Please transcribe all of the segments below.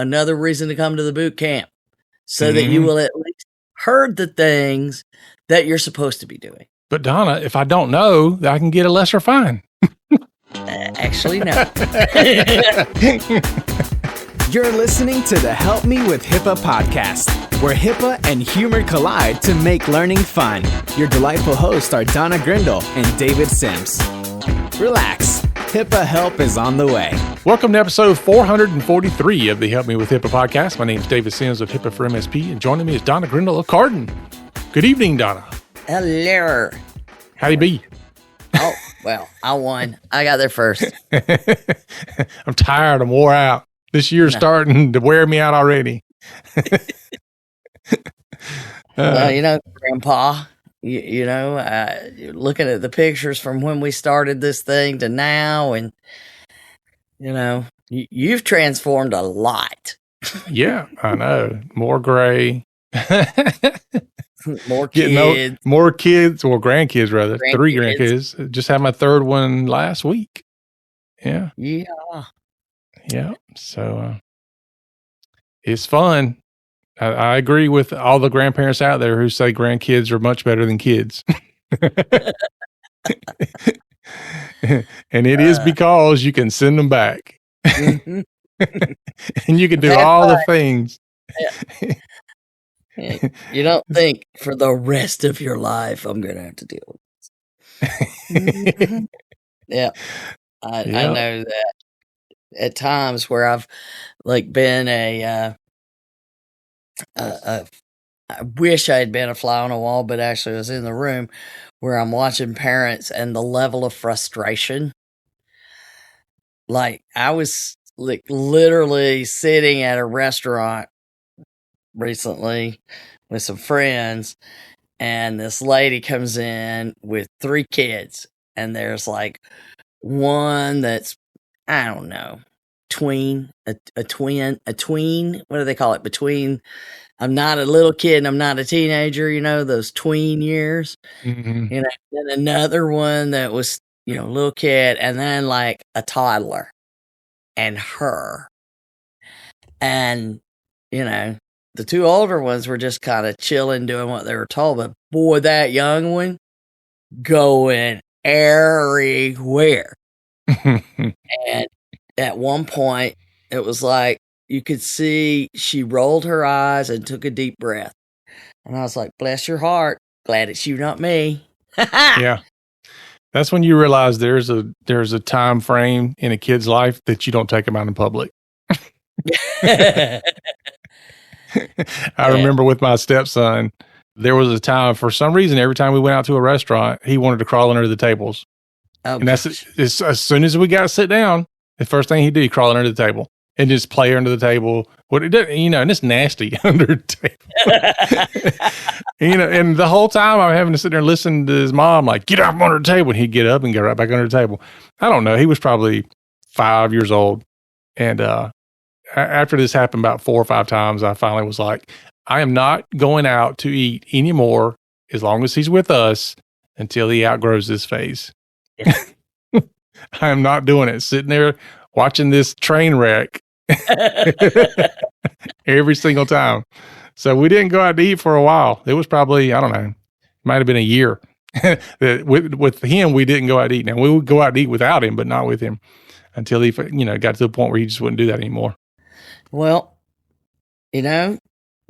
another reason to come to the boot camp so that you will at least heard the things that you're supposed to be doing. But Donna, if I don't know, I can get a lesser fine. Actually, no. You're listening to the Help Me with HIPAA podcast, where HIPAA and humor collide to make learning fun. Your delightful hosts are Donna Grindle and David Sims. Relax. HIPAA help is on the way. Welcome to episode 443 of the Help Me with HIPAA podcast. My name is David Sims of HIPAA for MSP, and joining me is Donna Grindle of Carden. Good evening, Donna. Hello. How you be? Oh, well, I won. I got there first. I'm tired. I'm wore out. This year's starting to wear me out already. Well, Grandpa, looking at the pictures from when we started this thing to now, and, you've transformed a lot. Yeah, I know. More gray. More kids. More kids, or grandkids, rather. 3 grandkids. Just had my 3rd one last week. Yeah. Yeah. So it's fun. I agree with all the grandparents out there who say grandkids are much better than kids. And it is because you can send them back. And you can do all the things. Yeah. You don't think for the rest of your life I'm going to have to deal with this. Yeah. I know that at times where I've been I wish I had been a fly on a wall, but actually I was in the room where I'm watching parents and the level of frustration. I was literally sitting at a restaurant recently with some friends, and this lady comes in with 3 kids, and there's one that's, I don't know, tween, a tween, what do they call it? Between, I'm not a little kid and I'm not a teenager, those tween years. Mm-hmm. Then another one that was, a little kid, and then a toddler and her. And, the 2 older ones were just kind of chilling, doing what they were told. But boy, that young one going everywhere. And at one point, it was you could see she rolled her eyes and took a deep breath. And I was like, bless your heart. Glad it's you, not me. Yeah. That's when you realize there's a time frame in a kid's life that you don't take them out in public. I remember with my stepson, there was a time, for some reason, every time we went out to a restaurant, he wanted to crawl under the tables. Oh, and that's as soon as we got to sit down, the first thing he'd do, he'd crawl under the table and just play under the table. What it does, and it's nasty under the table. And the whole time I'm having to sit there and listen to his mom, get up under the table. And he'd get up and get right back under the table. I don't know. He was probably 5 years old. And after this happened about 4 or 5 times, I finally was like, I am not going out to eat anymore as long as he's with us until he outgrows this phase. Yeah. I am not doing it. Sitting there watching this train wreck every single time. So we didn't go out to eat for a while. It was probably, I don't know, might have been a year. with him, we didn't go out to eat. Now, we would go out to eat without him, but not with him until he, got to the point where he just wouldn't do that anymore. Well,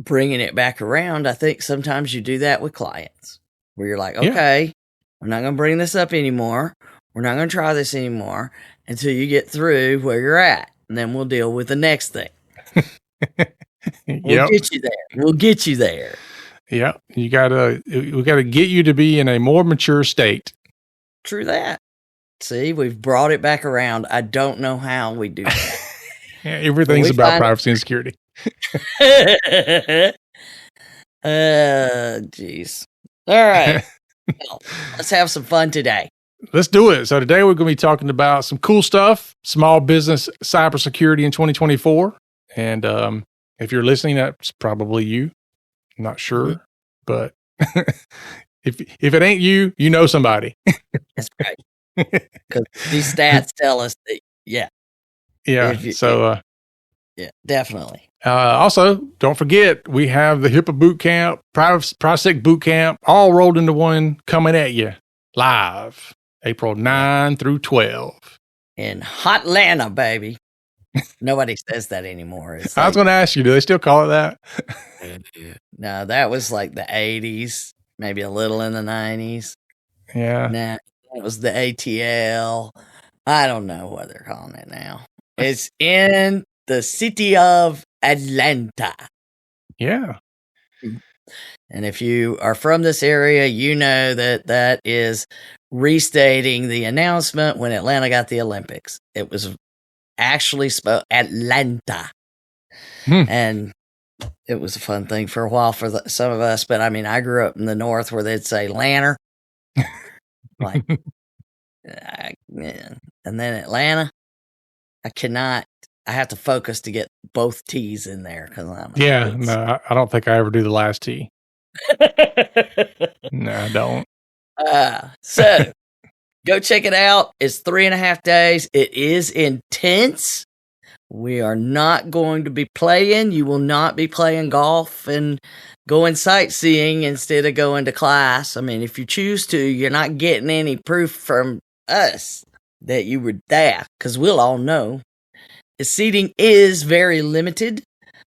bringing it back around, I think sometimes you do that with clients where you're like, okay, we're not going to bring this up anymore. We're not going to try this anymore until you get through where you're at. And then we'll deal with the next thing. We'll get you there. We'll get you there. Yeah. We got to get you to be in a more mature state. True that. See, we've brought it back around. I don't know how we do that. Yeah, everything's about privacy and security. Jeez. All right. Well, let's have some fun today. Let's do it. So today we're going to be talking about some cool stuff, small business cybersecurity in 2024. And if you're listening, that's probably you. I'm not sure, but if it ain't you, you know somebody. That's right. Because these stats tell us that, yeah. Yeah. Yeah, definitely. Also, don't forget, we have the HIPAA boot camp, PrivaSec boot camp, all rolled into one coming at you live April 9 through 12. In Hotlanta, baby. Nobody says that anymore. I was going to ask you, do they still call it that? No, that was like the 80s, maybe a little in the 90s. Yeah. Nah, it was the ATL. I don't know what they're calling it now. It's in the city of Atlanta. Yeah. And if you are from this area, you know that is restating the announcement when Atlanta got the Olympics. It was actually spelled Atlanta. And it was a fun thing for a while for some of us. But I mean, I grew up in the North where they'd say Lanner. Like, and then Atlanta, I have to focus to get both T's in there. No, I don't think I ever do the last T. No, I don't. So go check it out. It's 3.5 days. It is intense. We are not going to be playing. You will not be playing golf and going sightseeing instead of going to class. I mean, if you choose to, you're not getting any proof from us that you were there, because we'll all know the seating is very limited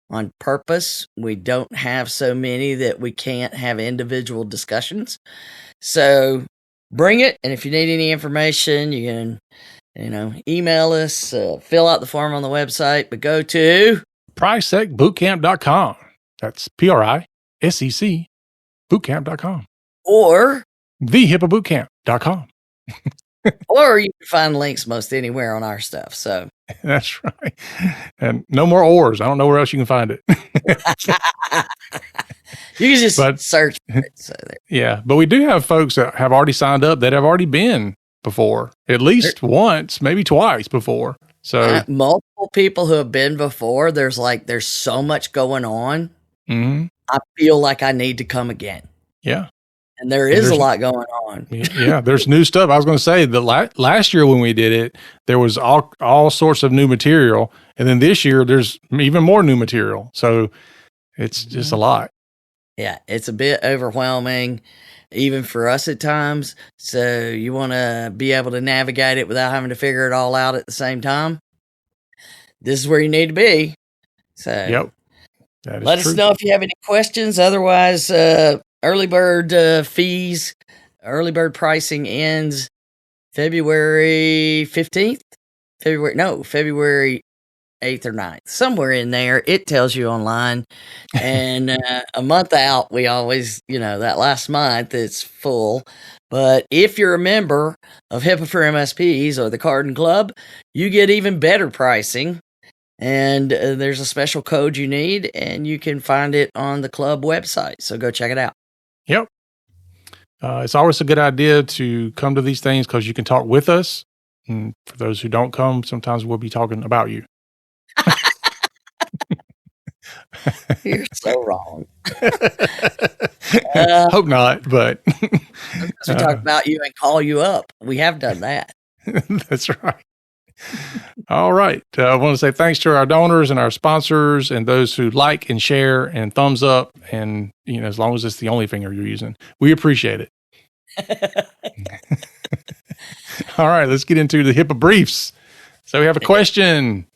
on purpose. We don't have so many that we can't have individual discussions. So bring it. And if you need any information, you can, email us, fill out the form on the website, but go to PrivaSecBootcamp.com. That's PRISEC bootcamp.com. Or TheHIPAABootcamp.com. Or you can find links most anywhere on our stuff. So that's right. And no more ors. I don't know where else you can find it. You can just search for it. So yeah. But we do have folks that have already signed up that have already been before, at least once, maybe twice before. So multiple people who have been before, there's so much going on. Mm-hmm. I feel like I need to come again. Yeah. And there's a lot going on. Yeah, there's new stuff. I was going to say the last year when we did it, there was all sorts of new material. And then this year, there's even more new material. So it's just a lot. Yeah, it's a bit overwhelming, even for us at times. So you want to be able to navigate it without having to figure it all out at the same time. This is where you need to be. So yep. Let us know if you have any questions. Otherwise, early bird fees, early bird pricing ends February 15th. February 8th or 9th. Somewhere in there, it tells you online. And a month out, we always, that last month it's full. But if you're a member of HIPAA for MSPs or the Cardin Club, you get even better pricing. And there's a special code you need, and you can find it on the club website. So go check it out. Yep. It's always a good idea to come to these things because you can talk with us. And for those who don't come, sometimes we'll be talking about you. You're so wrong. Hope not, but we talk about you and call you up. We have done that. That's right. All right. I want to say thanks to our donors and our sponsors and those who like and share and thumbs up. And, as long as it's the only finger you're using, we appreciate it. All right. Let's get into the HIPAA briefs. So we have a question.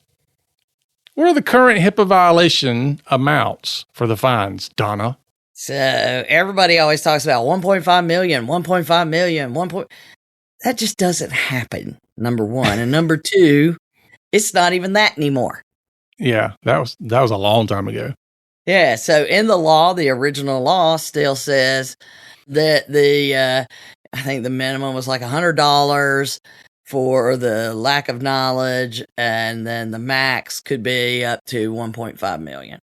What are the current HIPAA violation amounts for the fines, Donna? So everybody always talks about 1.5 million, 1.5 million, that just doesn't happen. Number one. And number two, it's not even that anymore. Yeah, that was a long time ago. Yeah. So in the law, the original law still says that I think the minimum was like $100 for the lack of knowledge. And then the max could be up to 1.5 million.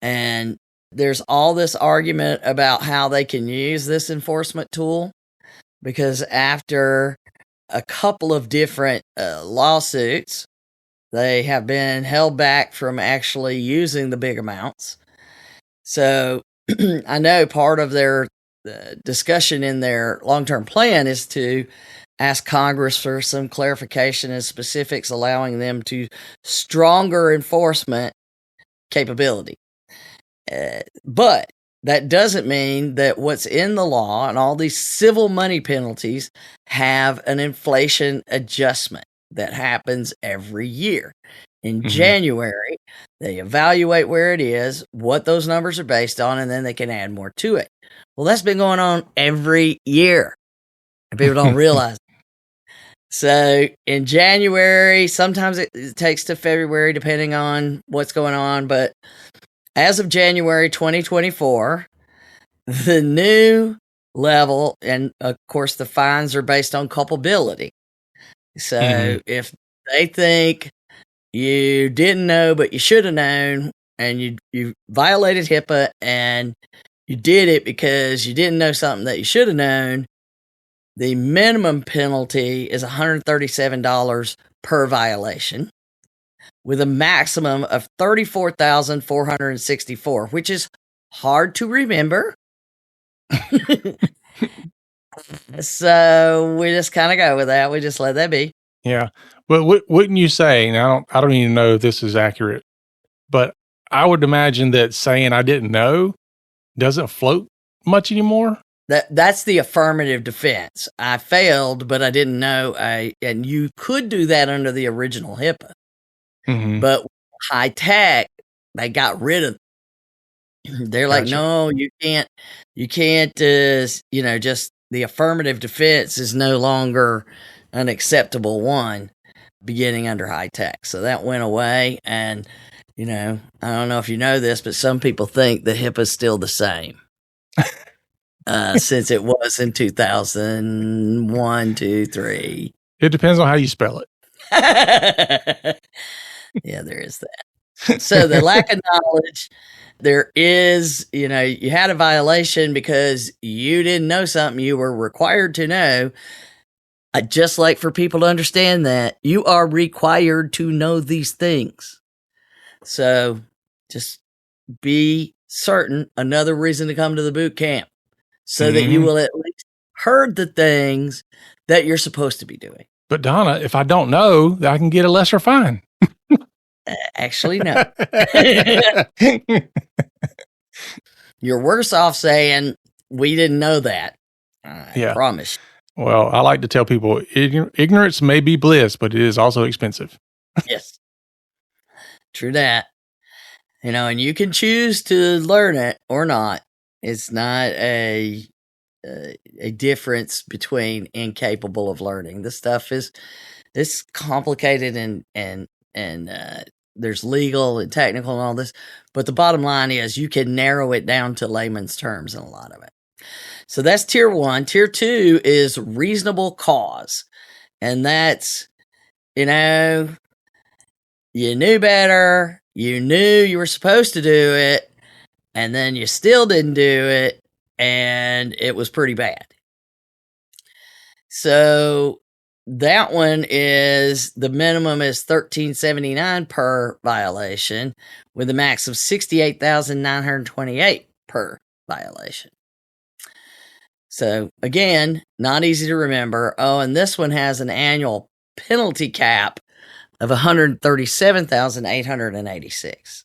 And there's all this argument about how they can use this enforcement tool, because after a couple of different lawsuits, they have been held back from actually using the big amounts. So I know part of their discussion in their long-term plan is to asked Congress for some clarification and specifics, allowing them to stronger enforcement capability. But that doesn't mean that what's in the law and all these civil money penalties have an inflation adjustment that happens every year. In January, they evaluate where it is, what those numbers are based on, and then they can add more to it. Well, that's been going on every year, and people don't realize it. So in January, sometimes it takes to February, depending on what's going on. But as of January 2024, the new level, and of course, the fines are based on culpability. So if they think you didn't know, but you should have known, and you violated HIPAA and you did it because you didn't know something that you should have known, the minimum penalty is $137 per violation, with a maximum of $34,464, which is hard to remember. So we just kind of go with that. We just let that be. Yeah. But wouldn't you say, now I don't even know if this is accurate, but I would imagine that saying I didn't know doesn't float much anymore? That's the affirmative defense. I failed, but I didn't know. And you could do that under the original HIPAA. But high tech, they got rid of. They're like, no, you can't. Just the affirmative defense is no longer an acceptable one beginning under high tech. So that went away. And, I don't know if you know this, but some people think that HIPAA is still the same. Since it was in 2001, 2, 3. It depends on how you spell it. Yeah, there is that. So the lack of knowledge, there is, you had a violation because you didn't know something you were required to know. Just like for people to understand that you are required to know these things. So just be certain, another reason to come to the boot camp, so that you will at least heard the things that you're supposed to be doing. But Donna, if I don't know, I can get a lesser fine. Actually, no. You're worse off saying, we didn't know that. I promise. Well, I like to tell people, ignorance may be bliss, but it is also expensive. Yes. True that. And you can choose to learn it or not. It's not a difference between incapable of learning. This stuff it's complicated and there's legal and technical and all this. But the bottom line is you can narrow it down to layman's terms in a lot of it. So that's tier 1. Tier 2 is reasonable cause. And that's, you knew better. You knew you were supposed to do it. And then you still didn't do it. And it was pretty bad. So that one is, the minimum is $1,379 per violation, with a max of $68,928 per violation. So again, not easy to remember. Oh, and this one has an annual penalty cap of $137,886.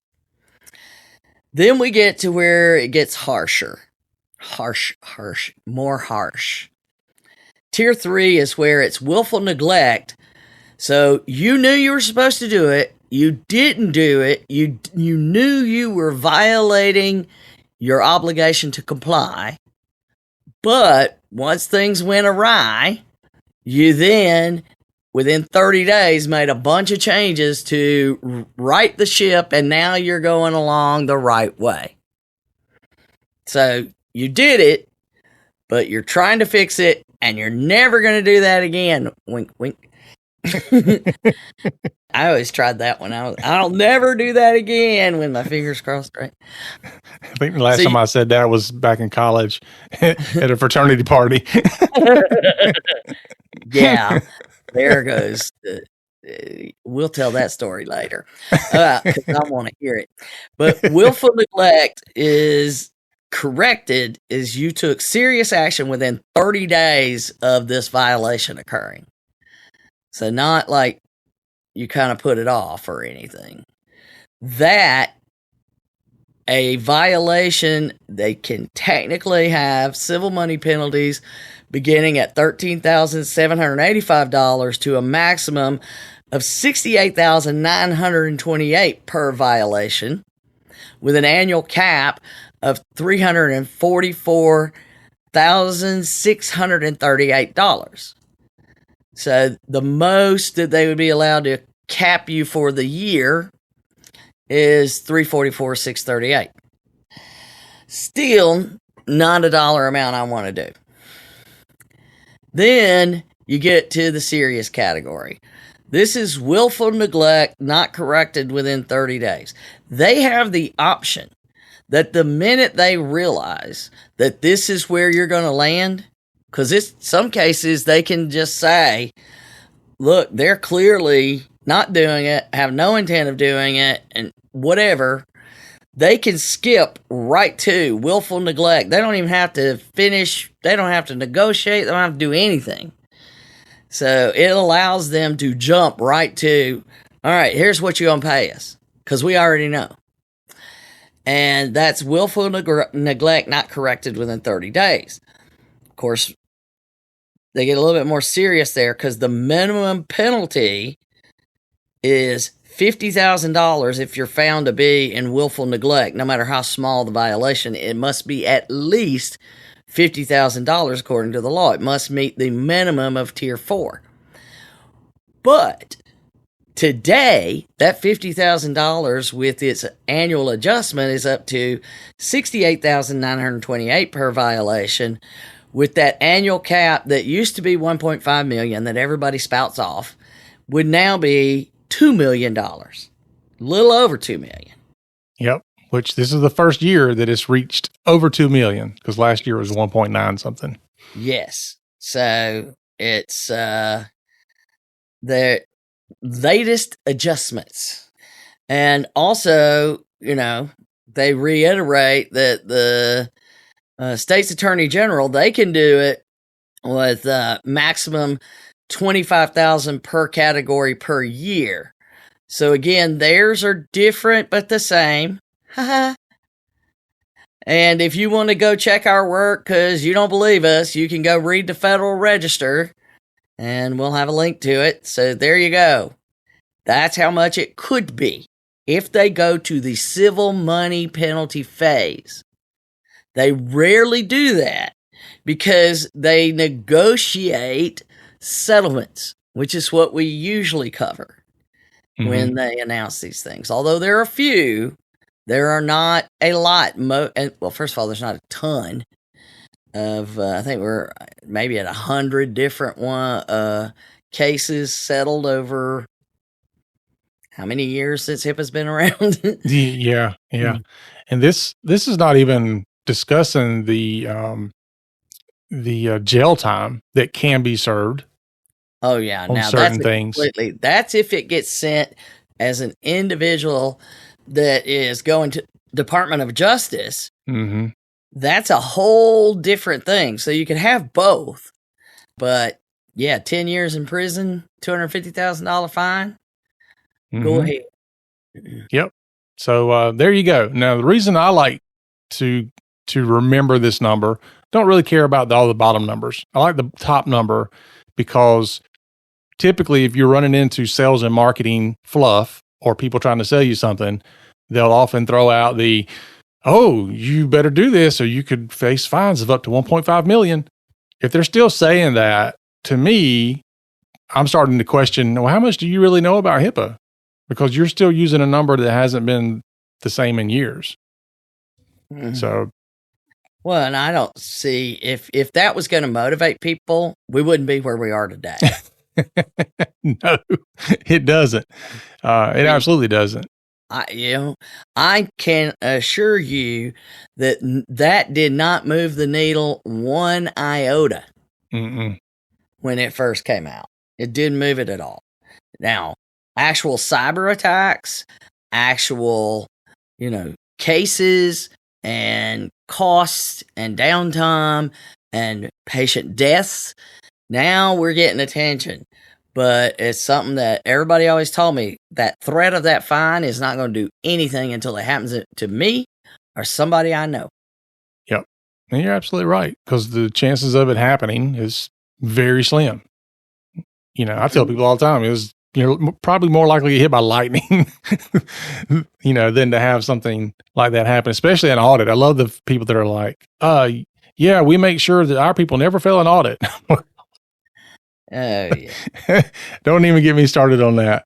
Then we get to where it gets harsher. More harsh. Tier 3 is where it's willful neglect. So you knew you were supposed to do it. You didn't do it. You knew you were violating your obligation to comply. But once things went awry, you then, within 30 days, made a bunch of changes to right the ship, and now you're going along the right way. So you did it, but you're trying to fix it, and you're never going to do that again. Wink, wink. I always tried that one. I'll never do that again with my fingers crossed, right? I think the last time I said that was back in college at a fraternity party. Yeah, there goes. We'll tell that story later because I want to hear it. But willful neglect is corrected is you took serious action within 30 days of this violation occurring. So not like you kind of put it off or anything. That a violation, they can technically have civil money penalties beginning at $13,785 to a maximum of $68,928 per violation, with an annual cap of $344,638. So the most that they would be allowed to cap you for the year is $344,638. Still not a dollar amount I want to do. Then you get to the serious category. This is willful neglect not corrected within 30 days. They have the option that the minute they realize that this is where you're going to land, because in some cases they can just say, look, they're clearly not doing it, have no intent of doing it, and whatever. They can skip right to willful neglect. They don't even have to finish. They don't have to negotiate. They don't have to do anything. So it allows them to jump right to, all right, here's what you're going to pay us, because we already know. And that's willful neglect not corrected within 30 days. Of course, they get a little bit more serious there because the minimum penalty is $50,000 if you're found to be in willful neglect. No matter how small the violation, it must be at least $50,000 according to the law. It must meet the minimum of Tier 4. But today, that $50,000 with its annual adjustment is up to $68,928 per violation, with that annual cap that used to be $1.5 million that everybody spouts off would now be $2 million, a little over $2 million. Yep. Which this is the first year that it's reached over 2 million, because last year was 1.9 something. Yes. So it's the latest adjustments. And also, they reiterate that the state's attorney general, they can do it with maximum $25,000 per category per year. So again, theirs are different but the same. And if you want to go check our work because you don't believe us, you can go read the Federal Register and we'll have a link to it. So there you go. That's how much it could be if they go to the civil money penalty phase. They rarely do that because they negotiate settlements, which is what we usually cover when they announce these things. Although there are a few, there are not a lot. Well, first of all, there's not a ton of, I think we're maybe at 100 different cases settled over how many years since HIPAA's been around? Yeah. And this is not even discussing the jail time that can be served. Oh yeah, on now certain that's things. That's if it gets sent as an individual that is going to Department of Justice. Mm-hmm. That's a whole different thing. So you can have both, but yeah, 10 years in prison, $250,000 fine. Go ahead. Yep. So there you go. Now the reason I like to remember this number, don't really care about all the bottom numbers. I like the top number because typically if you're running into sales and marketing fluff or people trying to sell you something, they'll often throw out you better do this or you could face fines of up to 1.5 million. If they're still saying that, to me, I'm starting to question, well, how much do you really know about HIPAA? Because you're still using a number that hasn't been the same in years. Mm-hmm. So, well, and I don't see if that was going to motivate people, we wouldn't be where we are today. No, it doesn't. It absolutely doesn't. I can assure you that did not move the needle one iota when it first came out. It didn't move it at all. Now, actual cyber attacks, actual, cases, and costs and downtime and patient deaths. Now we're getting attention. But it's something that everybody always told me, that threat of that fine is not going to do anything until it happens to me or somebody I know. Yep. And you're absolutely right, because the chances of it happening is very slim. I tell people all the time, you're probably more likely to get hit by lightning, than to have something like that happen, especially an audit. I love the people that are like, yeah, we make sure that our people never fail an audit. Oh, yeah. Don't even get me started on that.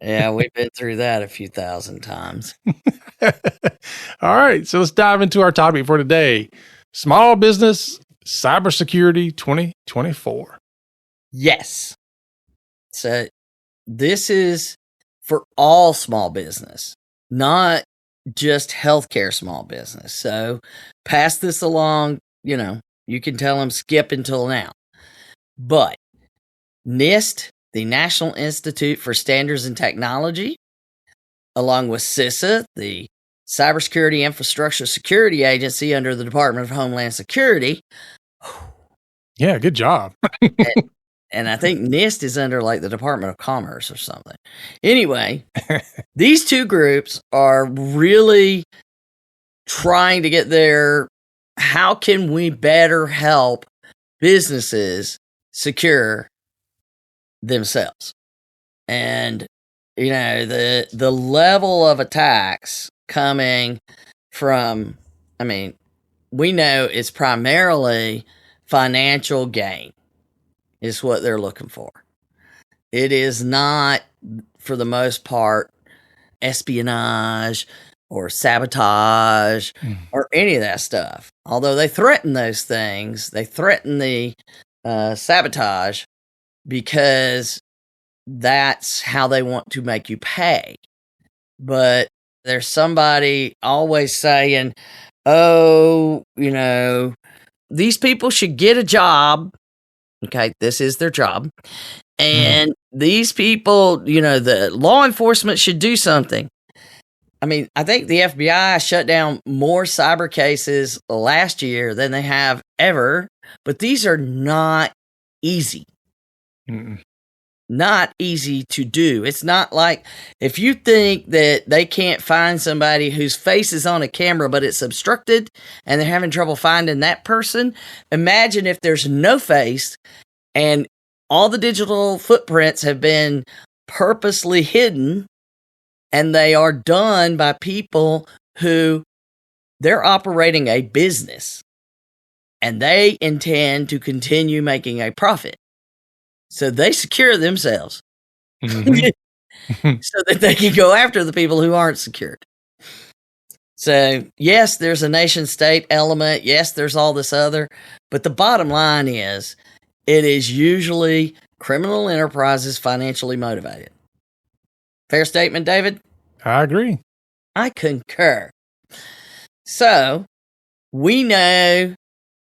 Yeah, we've been through that a few thousand times. All right, so let's dive into our topic for today. Small business cybersecurity 2024. Yes. So this is for all small business, not just healthcare small business. So pass this along, you can tell them skip until now. But NIST, the National Institute for Standards and Technology, along with CISA, the Cybersecurity Infrastructure Security Agency under the Department of Homeland Security. Yeah, good job. and I think NIST is under like the Department of Commerce or something. Anyway, these two groups are really trying to get there. How can we better help businesses secure themselves? And the level of attacks coming from, we know it's primarily financial gain is what they're looking for. It is not, for the most part, espionage or sabotage or any of that stuff. Although they threaten those things, they threaten the sabotage because that's how they want to make you pay. But there's somebody always saying, these people should get a job. Okay, this is their job. And these people, the law enforcement should do something. I think the FBI shut down more cyber cases last year than they have ever, but these are not easy. Not easy to do. It's not like if you think that they can't find somebody whose face is on a camera, but it's obstructed and they're having trouble finding that person. Imagine if there's no face and all the digital footprints have been purposely hidden and they are done by people who they're operating a business and they intend to continue making a profit. So they secure themselves so that they can go after the people who aren't secured. So, yes, there's a nation state element. Yes, there's all this other. But the bottom line is it is usually criminal enterprises financially motivated. Fair statement, David? I agree. I concur. So, we know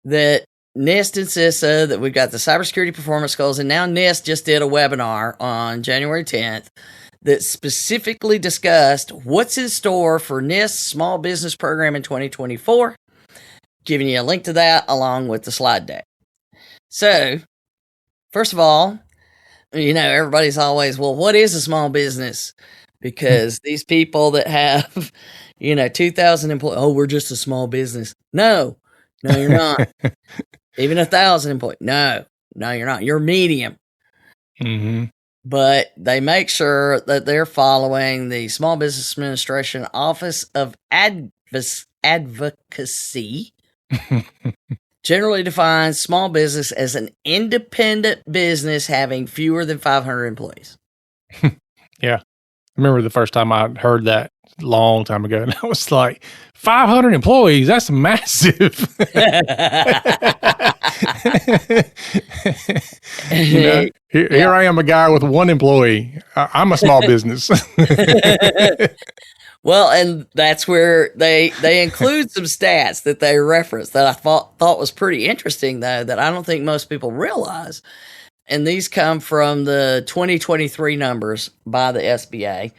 that NIST and CISA, that we've got the cybersecurity performance goals, and now NIST just did a webinar on January 10th that specifically discussed what's in store for NIST Small Business Program in 2024. Giving you a link to that along with the slide deck. So, first of all, everybody's always, well, what is a small business? Because these people that have, 2,000 employees, we're just a small business. No, you're not. Even 1,000 employees. No, you're not. You're medium. But they make sure that they're following the Small Business Administration Office of Advocacy. Generally defines small business as an independent business having fewer than 500 employees. Yeah. I remember the first time I heard that a long time ago, and I was like, 500 employees, that's massive. Here I am, a guy with one employee. I'm a small business. Well, and that's where they include some stats that they reference that I thought was pretty interesting, though, that I don't think most people realize. And these come from the 2023 numbers by the SBA.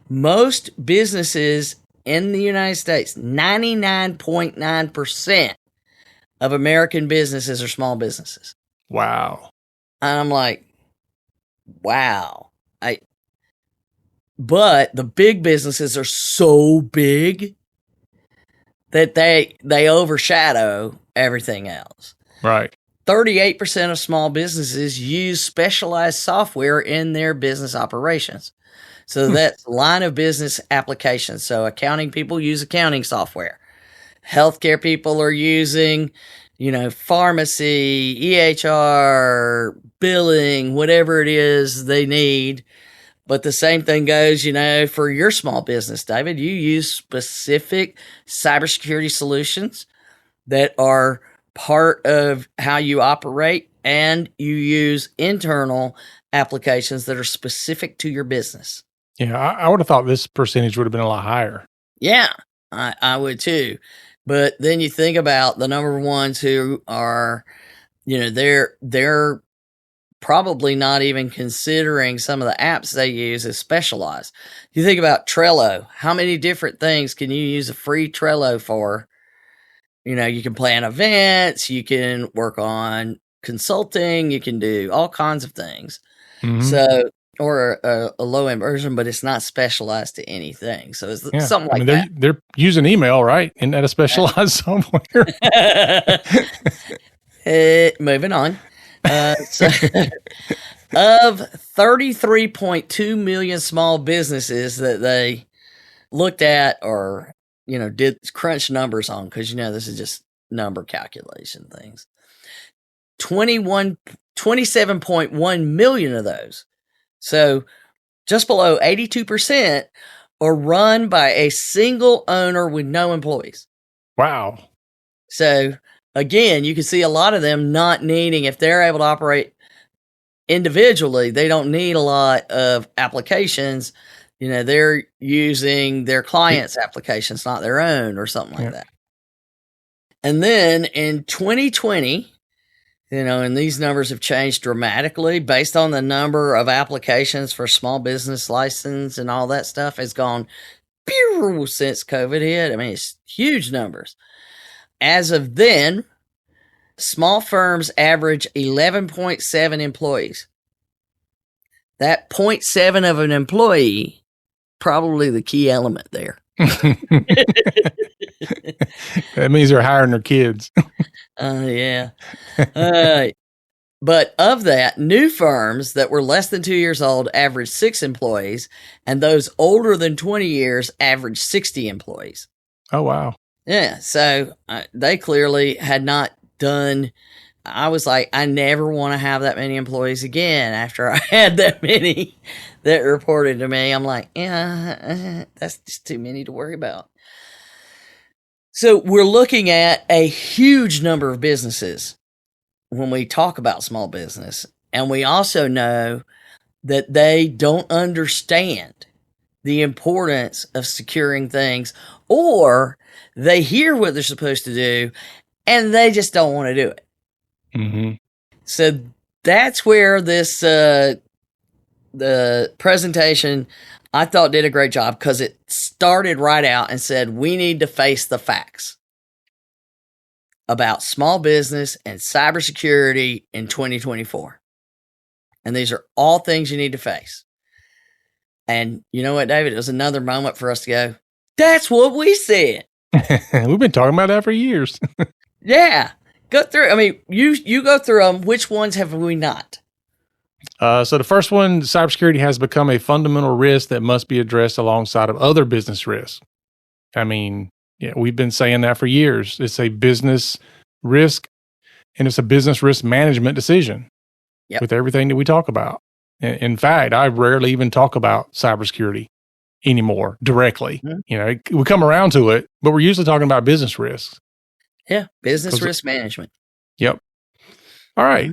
Most businesses in the United States, 99.9% of American businesses are small businesses. Wow. And I'm like, wow. But the big businesses are so big that they overshadow everything else. Right. 38% of small businesses use specialized software in their business operations. So that's line of business applications. So accounting people use accounting software. Healthcare people are using, pharmacy, EHR, billing, whatever it is they need. But the same thing goes, for your small business, David. You use specific cybersecurity solutions that are part of how you operate, and you use internal applications that are specific to your business. Yeah, I would have thought this percentage would have been a lot higher. Yeah, I would too. But then you think about the number ones who are, they're probably not even considering some of the apps they use as specialized. You think about Trello. How many different things can you use a free Trello for? You can plan events, you can work on consulting, you can do all kinds of things. Mm-hmm. So, or a low-end version, but it's not specialized to anything. So it's something like that. They're using email, right? Isn't that a specialized software? Moving on. So of 33.2 million small businesses that they looked at or, did crunch numbers on, because, this is just number calculation things. 27.1 million of those. So just below 82% are run by a single owner with no employees. Wow. So again, you can see a lot of them not needing, if they're able to operate individually, they don't need a lot of applications. They're using their clients' applications, not their own, or something like that. And then in 2020, and these numbers have changed dramatically based on the number of applications for small business license and all that stuff has gone since COVID hit. I mean, it's huge numbers. As of then, small firms average 11.7 employees. That 0.7 of an employee, probably the key element there. That means they're hiring their kids. Yeah. But of that, new firms that were less than 2 years old averaged 6 employees, and those older than 20 years averaged 60 employees. Oh, wow. Yeah. So they clearly had not done. I was like, I never want to have that many employees again after I had that many that reported to me. I'm like, yeah, that's just too many to worry about. So we're looking at a huge number of businesses when we talk about small business. And we also know that they don't understand the importance of securing things, or they hear what they're supposed to do and they just don't want to do it. Mm-hmm. So that's where this, the presentation I thought did a great job, because it started right out and said, we need to face the facts about small business and cybersecurity in 2024. And these are all things you need to face. And you know what, David? It was another moment for us to go, that's what we said. We've been talking about that for years. Yeah. Go through. I mean, you go through them. Which ones have we not? So the first one, cybersecurity has become a fundamental risk that must be addressed alongside of other business risks. I mean, yeah, we've been saying that for years. It's a business risk, and it's a business risk management decision with everything that we talk about. In fact, I rarely even talk about cybersecurity anymore directly. Mm-hmm. We come around to it, but we're usually talking about business risks. Yeah, business risk management. Yep. All right.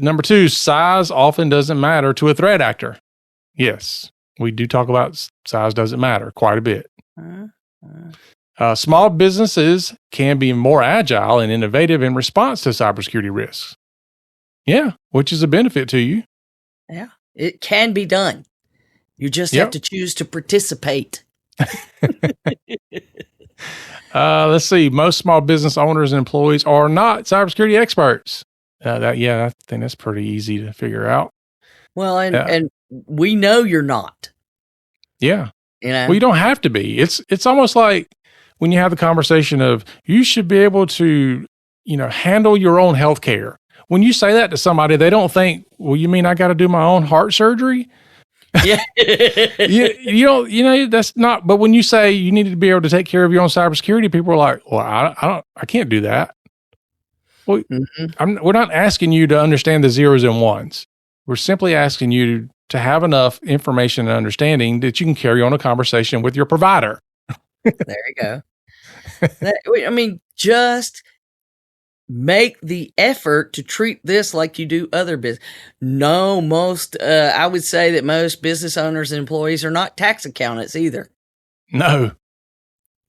Number 2, size often doesn't matter to a threat actor. Yes, we do talk about size doesn't matter quite a bit. Small businesses can be more agile and innovative in response to cybersecurity risks. Yeah, which is a benefit to you. Yeah, it can be done. You just have to choose to participate. Let's see. Most small business owners and employees are not cybersecurity experts. I think that's pretty easy to figure out. Well, and we know you're not. Yeah. Well, you don't have to be. It's almost like when you have the conversation of you should be able to, handle your own health care. When you say that to somebody, they don't think, well, you mean I got to do my own heart surgery? Yeah. you don't, that's not, but when you say you need to be able to take care of your own cybersecurity, people are like, well, I can't do that. Well, we're not asking you to understand the zeros and ones. We're simply asking you to have enough information and understanding that you can carry on a conversation with your provider. There you go. Just make the effort to treat this like you do other business. No, I would say that most business owners and employees are not tax accountants either. No.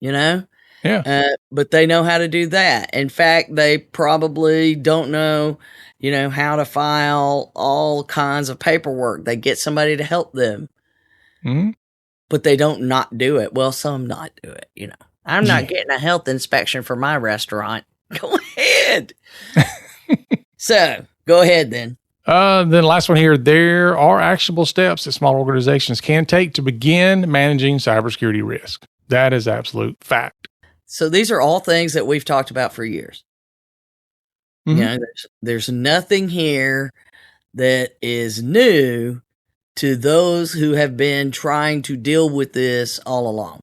Yeah. But they know how to do that. In fact, they probably don't know, how to file all kinds of paperwork. They get somebody to help them. Mm-hmm. But they don't not do it. Well, some not do it, I'm not getting a health inspection for my restaurant. Go ahead. So, go ahead then. Then the last one here, there are actionable steps that small organizations can take to begin managing cybersecurity risk. That is absolute fact. So these are all things that we've talked about for years. Mm-hmm. There's nothing here that is new to those who have been trying to deal with this all along.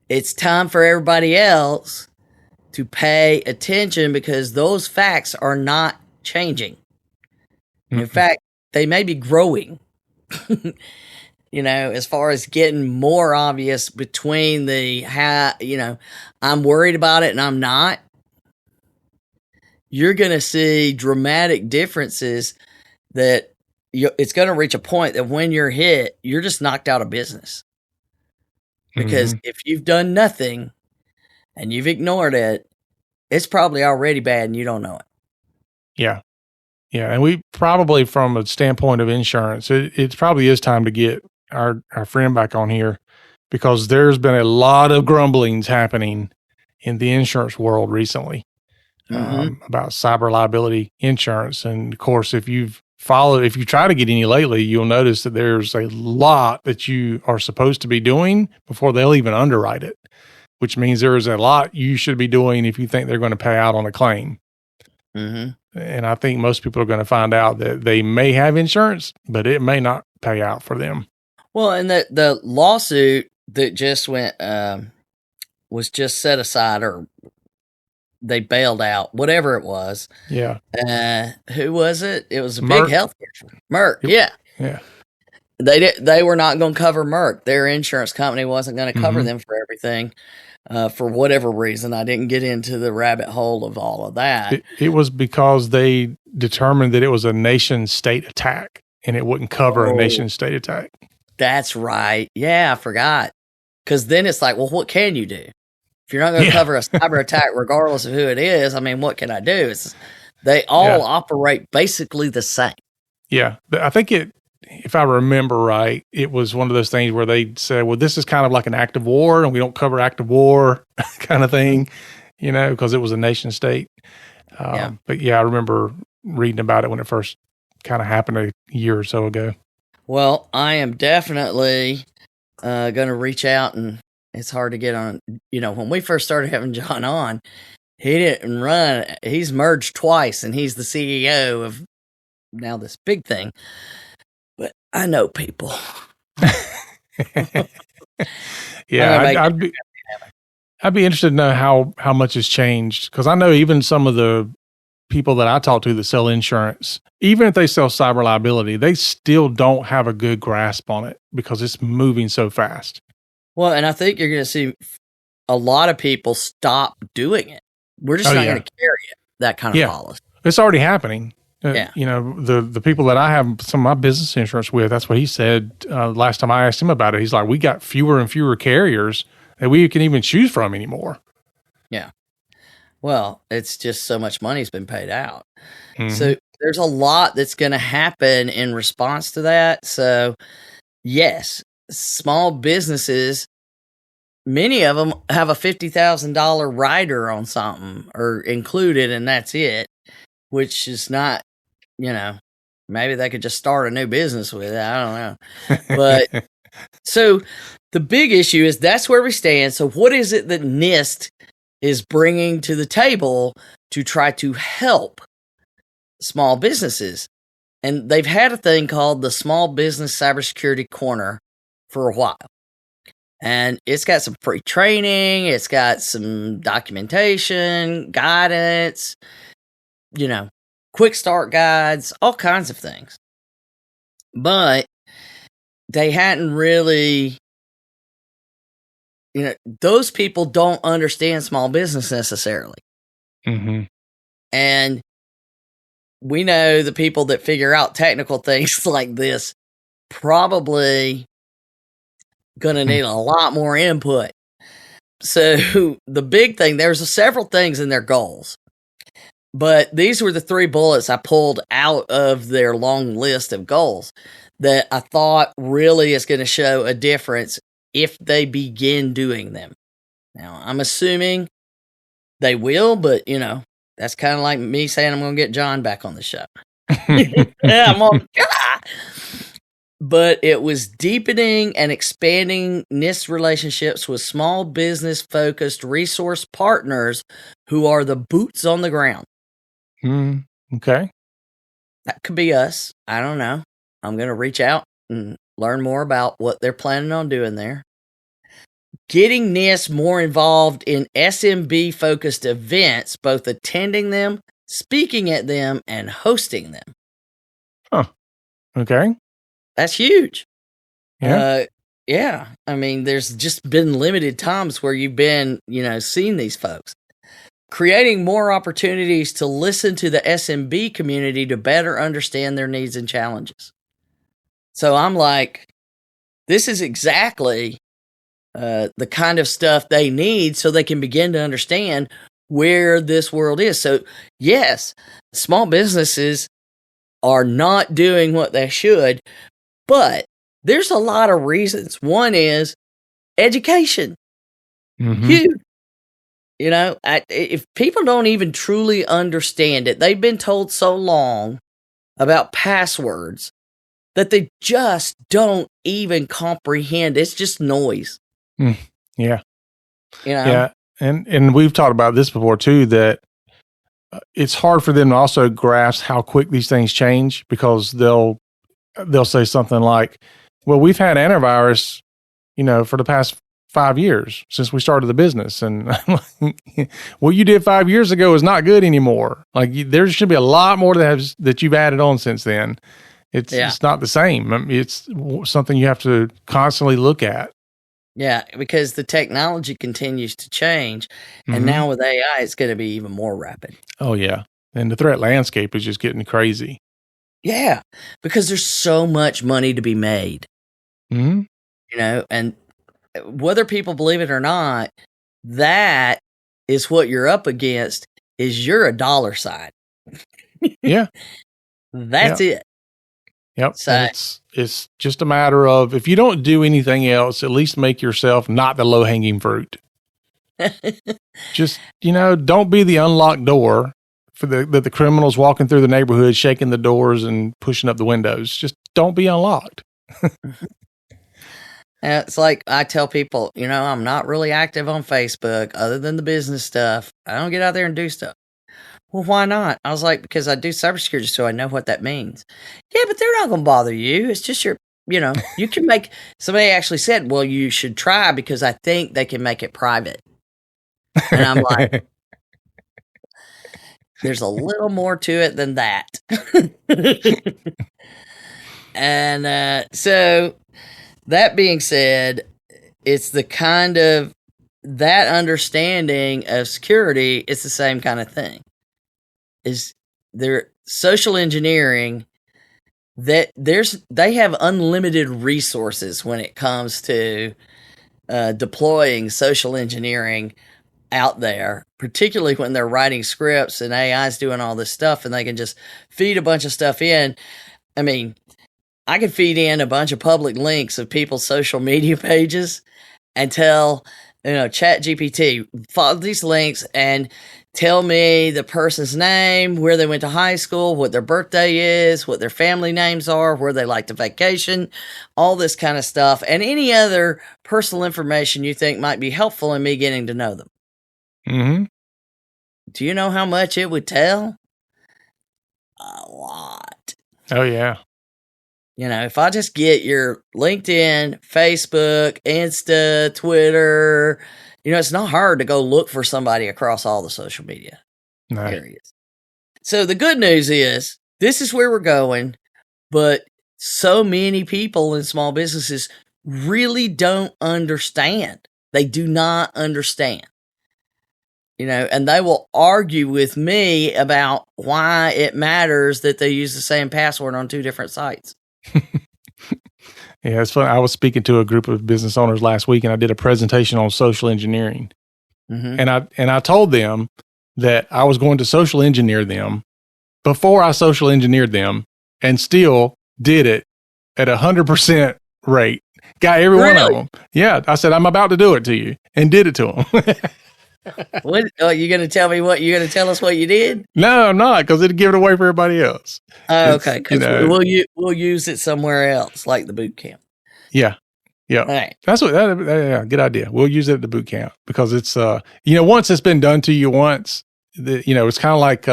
It's time for everybody else to pay attention because those facts are not changing. Mm-hmm. In fact, they may be growing. As far as getting more obvious between I'm worried about it and I'm not. You're going to see dramatic differences that it's going to reach a point that when you're hit, you're just knocked out of business. Because if you've done nothing and you've ignored it, it's probably already bad and you don't know it. Yeah. Yeah. And we probably, from a standpoint of insurance, it probably is time to get our friend back on here because there's been a lot of grumblings happening in the insurance world recently about cyber liability insurance. And of course, if you try to get any lately, you'll notice that there's a lot that you are supposed to be doing before they'll even underwrite it, which means there is a lot you should be doing if you think they're going to pay out on a claim. Mm-hmm. And I think most people are going to find out that they may have insurance, but it may not pay out for them. Well, and the lawsuit that just went was just set aside, or they bailed out, whatever it was. Yeah. Who was it? It was a big healthcare. Merck. Yeah. Yeah. They were not going to cover Merck. Their insurance company wasn't going to cover them for everything. For whatever reason, I didn't get into the rabbit hole of all of that. It was because they determined that it was a nation-state attack, and it wouldn't cover a nation-state attack. That's right. Yeah, I forgot. Because then it's like, well, what can you do? If you're not going to cover a cyber attack, regardless of who it is, what can I do? They all operate basically the same. Yeah. I think if I remember right, it was one of those things where they said, well, this is kind of like an act of war, and we don't cover act of war kind of thing, because it was a nation state. But I remember reading about it when it first kind of happened a year or so ago. Well, I am definitely going to reach out, and it's hard to get on. When we first started having John on, he didn't run. He's merged twice, and he's the CEO of now this big thing. But I know people. Yeah, I'd be interested to know how much has changed, because I know even some of the people that I talk to that sell insurance, even if they sell cyber liability, they still don't have a good grasp on it because it's moving so fast. Well, and I think you're going to see a lot of people stop doing it. We're just not going to carry it, that kind of policy. It's already happening. The people that I have some of my business insurance with, that's what he said last time I asked him about it. He's like, we got fewer and fewer carriers that we can even choose from anymore. Yeah. Well, it's just so much money's been paid out. Mm-hmm. So there's a lot that's going to happen in response to that. So yes, small businesses, many of them have a $50,000 rider on something or included, and that's it, which is not, maybe they could just start a new business with it. I don't know. But so the big issue is that's where we stand. So what is it that NIST is bringing to the table to try to help small businesses? And they've had a thing called the Small Business Cybersecurity Corner for a while. And it's got some free training. It's got some documentation, guidance, quick start guides, all kinds of things. But they hadn't really, those people don't understand small business necessarily. Mm-hmm. And we know the people that figure out technical things like this probably going to need a lot more input. So the big thing, there's several things in their goals, but these were the 3 bullets I pulled out of their long list of goals that I thought really is going to show a difference if they begin doing them. Now, I'm assuming they will, but that's kind of like me saying I'm going to get John back on the show. Yeah, I'm on. But it was deepening and expanding NIST relationships with small business focused resource partners who are the boots on the ground. Okay. That could be us. I don't know. I'm going to reach out and learn more about what they're planning on doing there. Getting NIST more involved in SMB focused events, both attending them, speaking at them, and hosting them. Huh. Okay. That's huge. Yeah. Yeah. I mean, there's just been limited times where you've been, seeing these folks. Creating more opportunities to listen to the SMB community to better understand their needs and challenges. So I'm like, this is exactly the kind of stuff they need so they can begin to understand where this world is. So yes, small businesses are not doing what they should, but there's a lot of reasons. One is education. Mm-hmm. Huge. If people don't even truly understand it, they've been told so long about passwords that they just don't even comprehend. It's just noise. Yeah. Yeah. And we've talked about this before too, that it's hard for them to also grasp how quick these things change, because they'll say something like, well, we've had antivirus, for the past 5 years since we started the business. And what you did 5 years ago is not good anymore. Like there should be a lot more that you've added on since then. It's not the same. I mean, it's something you have to constantly look at. Yeah, because the technology continues to change. And now with AI, it's going to be even more rapid. Oh, yeah. And the threat landscape is just getting crazy. Yeah, because there's so much money to be made. Mm-hmm. And whether people believe it or not, that is what you're up against, is you're a dollar sign. Yeah. That's it. Yep. So it's just a matter of, if you don't do anything else, at least make yourself not the low-hanging fruit. Just, don't be the unlocked door for the criminals walking through the neighborhood, shaking the doors and pushing up the windows. Just don't be unlocked. It's like I tell people, I'm not really active on Facebook other than the business stuff. I don't get out there and do stuff. Well, why not? I was like, because I do cybersecurity, so I know what that means. Yeah, but they're not going to bother you. It's just you can make, somebody actually said, well, you should try because I think they can make it private. And I'm like, there's a little more to it than that. And so that being said, it's the kind of, that understanding of security, it's the same kind of thing. Is there social engineering that they have unlimited resources when it comes to deploying social engineering out there, particularly when they're writing scripts and AI is doing all this stuff and they can just feed a bunch of stuff in. I mean, I could feed in a bunch of public links of people's social media pages and tell, Chat GPT, follow these links and tell me the person's name, where they went to high school, what their birthday is, what their family names are, where they like to vacation, all this kind of stuff, and any other personal information you think might be helpful in me getting to know them. Mm-hmm. Do you know how much it would tell? A lot. Oh, yeah. If I just get your LinkedIn, Facebook, Insta, Twitter, it's not hard to go look for somebody across all the social media areas. So the good news is this is where we're going, but so many people in small businesses really don't understand. They do not understand. And they will argue with me about why it matters that they use the same password on 2 different sites. Yeah, it's funny. I was speaking to a group of business owners last week, and I did a presentation on social engineering. Mm-hmm. And I told them that I was going to social engineer them before I social engineered them, and still did it at 100% rate. Got every one of them. Yeah, I said I'm about to do it to you, and did it to them. What? Oh, you going to tell me what? You going to tell us what you did? No, I'm not, because it'd give it away for everybody else. Oh, okay. Because we'll use it somewhere else, like the boot camp. Yeah. Yeah. All right. That's what. Yeah, good idea. We'll use it at the boot camp, because it's once it's been done to you once, it's kind of like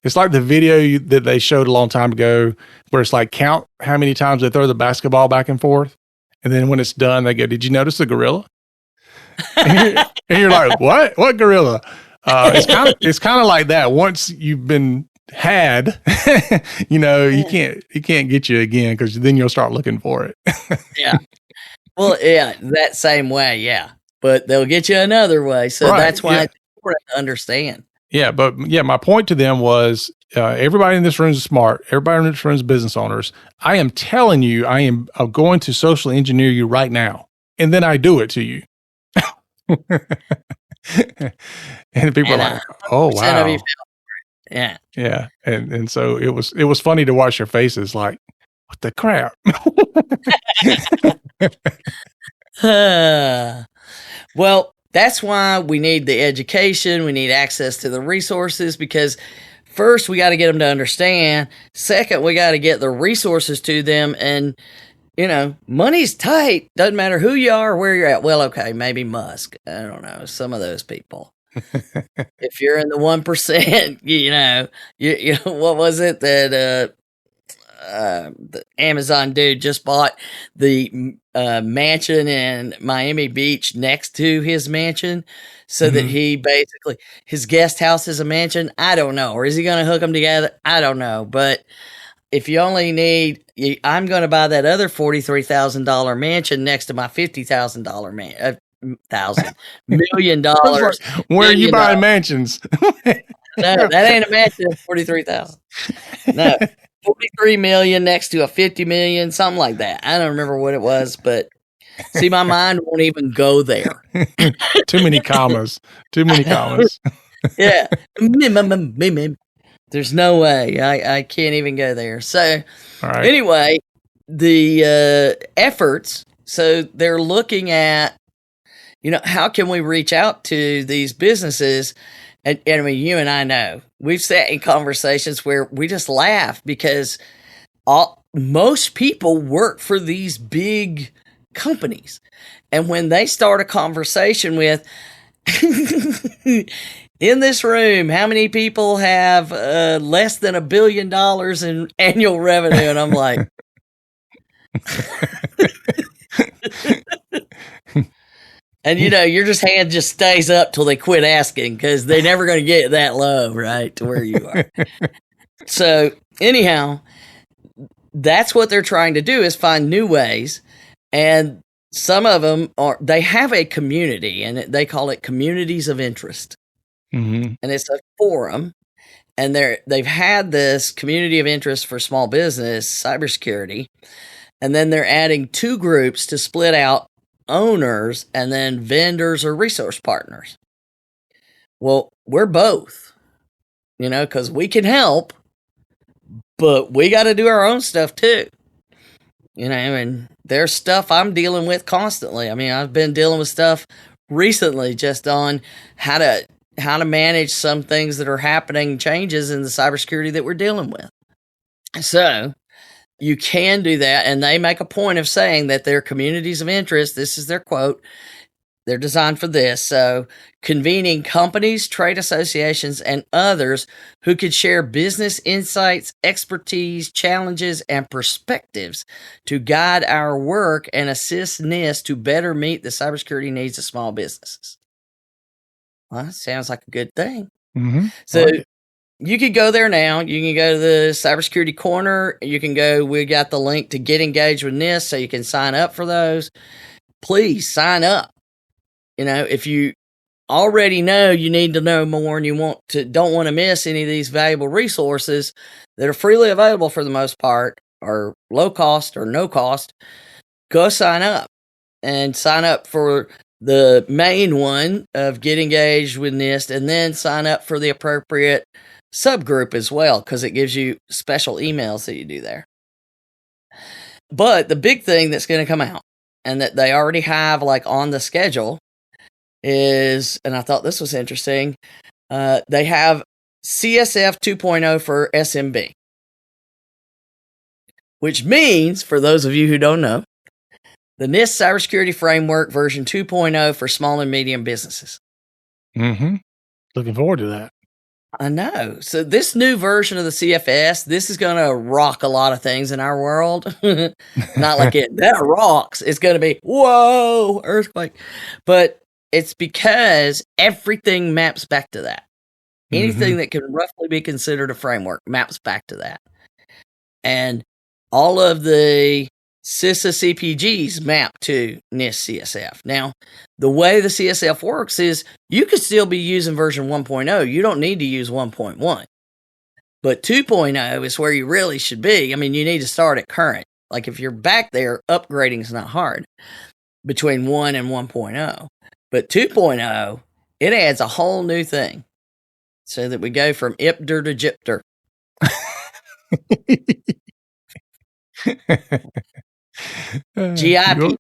it's like the video that they showed a long time ago, where it's like count how many times they throw the basketball back and forth, and then when it's done, they go, "Did you notice the gorilla?" And you're like, what gorilla? It's kind of like that. Once you've been had, you can't get you again, because then you'll start looking for it. Yeah. Well, yeah, that same way. Yeah. But they'll get you another way. So that's why it's important to understand. Yeah. But my point to them was, everybody in this room is smart. Everybody in this room is business owners. I am telling you, I'm going to social engineer you right now. And then I do it to you. And people are like, "Oh wow." Yeah. Yeah. And so it was funny to watch their faces like, "What the crap?" Well, that's why we need the education. We need access to the resources, because first we got to get them to understand. Second, we got to get the resources to them. And money's tight. Doesn't matter who you are or where you're at. Well, okay, maybe Musk. I don't know. Some of those people. If you're in the 1%, what was it that the Amazon dude just bought the mansion in Miami Beach next to his mansion, so that he basically, his guest house is a mansion? I don't know. Or is he going to hook them together? I don't know. But if you only need, I'm going to buy that other $43,000 mansion next to my $50,000 $1,000,000 Where are you buying mansions? No, that ain't a mansion. $43,000. No, 43 million next to a 50 million, something like that. I don't remember what it was, but see, my mind won't even go there. Too many commas. Yeah. There's no way. I can't even go there. So anyway, the efforts, so they're looking at, how can we reach out to these businesses? And I mean, you and I know, we've sat in conversations where we just laugh, because most people work for these big companies. And when they start a conversation with, in this room, how many people have less than $1 billion in annual revenue? And I'm like, and your hand just stays up till they quit asking, because they're never going to get that low, right, to where you are. So anyhow, that's what they're trying to do, is find new ways. And some of them they have a community, and they call it communities of interest. Mm-hmm. And it's a forum, and they've had this community of interest for small business, cybersecurity, and then they're adding 2 groups to split out owners and then vendors or resource partners. Well, we're both, because we can help, but we got to do our own stuff too. and there's stuff I'm dealing with constantly. I mean, I've been dealing with stuff recently just on how to manage some things that are happening, changes in the cybersecurity that we're dealing with. So you can do that, and they make a point of saying that their communities of interest, this is their quote, they're designed for this. So convening companies, trade associations, and others who could share business insights, expertise, challenges, and perspectives to guide our work and assist NIST to better meet the cybersecurity needs of small businesses. Well, that sounds like a good thing. Mm-hmm. So you could go there now. You can go to the Cybersecurity Corner. You can go, we got the link to get engaged with NIST so you can sign up for those. Please sign up. If you already know you need to know more and you don't want to miss any of these valuable resources that are freely available for the most part, or low cost or no cost, go sign up and sign up for the main one of get engaged with NIST, and then sign up for the appropriate subgroup as well, because it gives you special emails that you do there. But the big thing that's going to come out, and that they already have like on the schedule, is, and I thought this was interesting, they have CSF 2.0 for SMB, which means, for those of you who don't know, the NIST Cybersecurity Framework version 2.0 for small and medium businesses. Mm-hmm. Looking forward to that. I know. So this new version of the CFS, this is going to rock a lot of things in our world. Not like that rocks. It's going to be, whoa, earthquake. But it's because everything maps back to that. Anything that can roughly be considered a framework maps back to that. And all of the CISA CPGs map to NIST CSF. Now, the way the CSF works is you could still be using version 1.0. You don't need to use 1.1. But 2.0 is where you really should be. I mean, you need to start at current. Like if you're back there, upgrading is not hard between 1 and 1.0. But 2.0, it adds a whole new thing. So that we go from IPDR to JIPDR. GIPDR.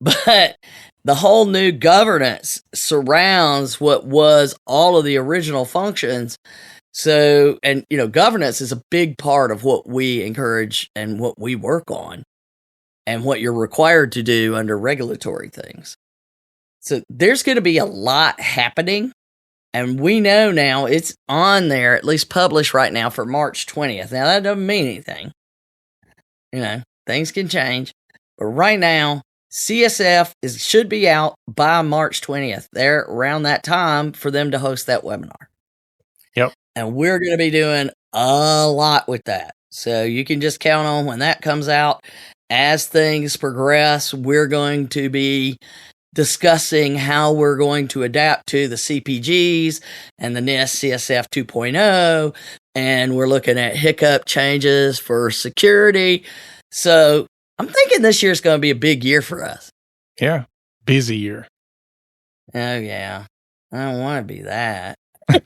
But the whole new governance surrounds what was all of the original functions. So, and governance is a big part of what we encourage and what we work on and what you're required to do under regulatory things. So there's going to be a lot happening. And we know now it's on there, at least published right now for March 20th. Now, that doesn't mean anything. Things can change. But right now, CSF should be out by March 20th. They're around that time for them to host that webinar. Yep. And we're going to be doing a lot with that. So you can just count on when that comes out. As things progress, we're going to be discussing how we're going to adapt to the CPGs and the NIST CSF 2.0, and we're looking at hiccup changes for security. So I'm thinking this year's going to be a big year for us. Yeah, busy year. Oh, yeah. I don't want to be that. I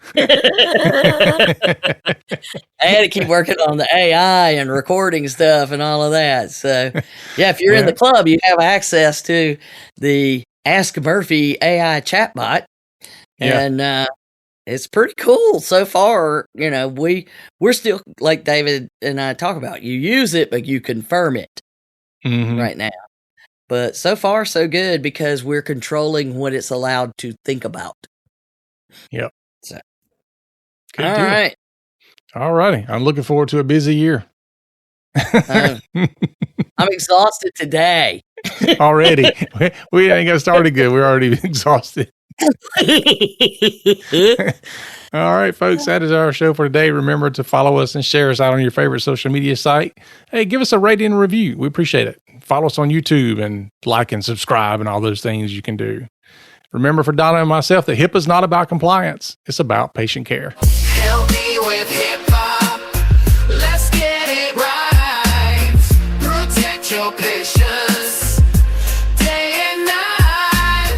had to keep working on the AI and recording stuff and all of that. So, yeah, if you're in the club, you have access to the Ask Murphy AI chatbot, and it's pretty cool so far. We're still, like David and I talk about, you use it, but you confirm it right now. But so far, so good, because we're controlling what it's allowed to think about. Yep. So, good all deal. right. All righty. I'm looking forward to a busy year. I'm exhausted today. Already. We ain't got started good. We're already exhausted. All right, folks, that is our show for today. Remember to follow us and share us out on your favorite social media site. Hey, give us a rating and review. We appreciate it. Follow us on YouTube and like and subscribe and all those things you can do. Remember, for Donna and myself, that HIPAA is not about compliance. It's about patient care. Help me with HIPAA. Let's get it right. Protect your patients day and night.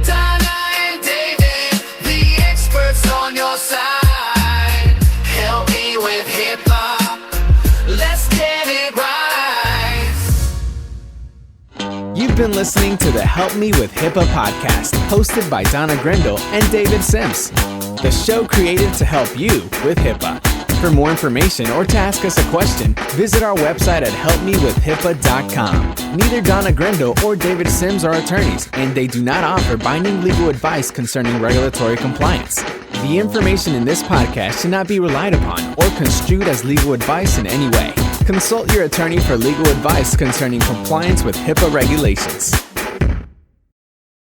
Donna and David, the experts on your side. Help me with HIPAA. listening to the Help Me with HIPAA podcast, hosted by Donna Grindle and David Sims. The show created to help you with HIPAA. For more information or to ask us a question, visit our website at helpmewithhipaa.com. Neither Donna Grindle or David Sims are attorneys, and they do not offer binding legal advice concerning regulatory compliance. The information in this podcast should not be relied upon or construed as legal advice in any way. Consult your attorney for legal advice concerning compliance with HIPAA regulations.